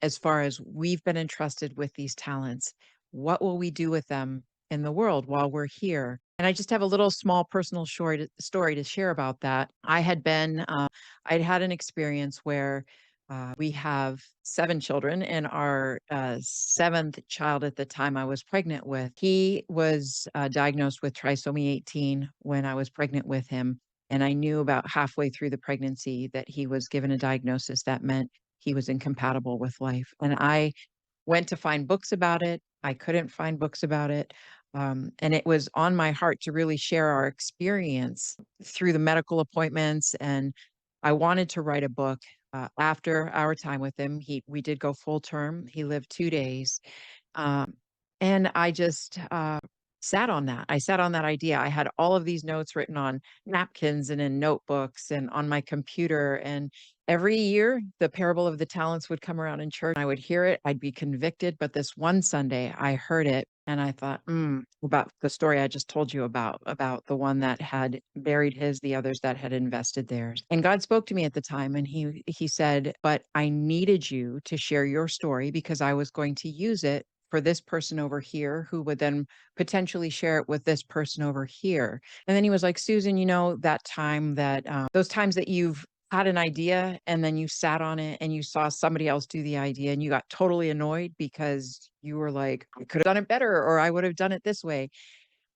as far as we've been entrusted with these talents. What will we do with them in the world while we're here? And I just have a little small personal short story to share about that. I'd had an experience where we have 7 children, and our seventh child at the time I was pregnant with, he was diagnosed with trisomy 18 when I was pregnant with him. And I knew about halfway through the pregnancy that he was given a diagnosis that meant he was incompatible with life. And I went to find books about it. I couldn't find books about it. And it was on my heart to really share our experience through the medical appointments. And I wanted to write a book after our time with him. We did go full term. He lived 2 days. Um, and I just sat on that. I sat on that idea. I had all of these notes written on napkins and in notebooks and on my computer. And every year, the parable of the talents would come around in church. I would hear it. I'd be convicted. But this one Sunday, I heard it. And I thought, about the story I just told you about the one that had buried his, the others that had invested theirs. And God spoke to me at the time, and he said, but I needed you to share your story because I was going to use it for this person over here who would then potentially share it with this person over here. And then he was like, Susan, that time that those times that you've had an idea and then you sat on it and you saw somebody else do the idea and you got totally annoyed because you were like, I could have done it better or I would have done it this way.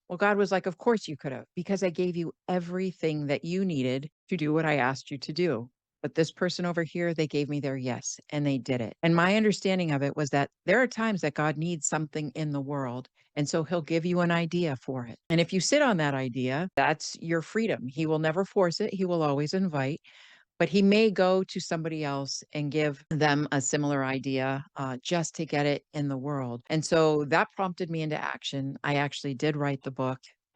Well, God was like, of course you could have, because I gave you everything that you needed to do what I asked you to do. But this person over here, they gave me their yes and they did it. And my understanding of it was that there are times that God needs something in the world. And so he'll give you an idea for it. And if you sit on that idea, that's your freedom. He will never force it, he will always invite. But he may go to somebody else and give them a similar idea just to get it in the world. And so that prompted me into action. I actually did write the book.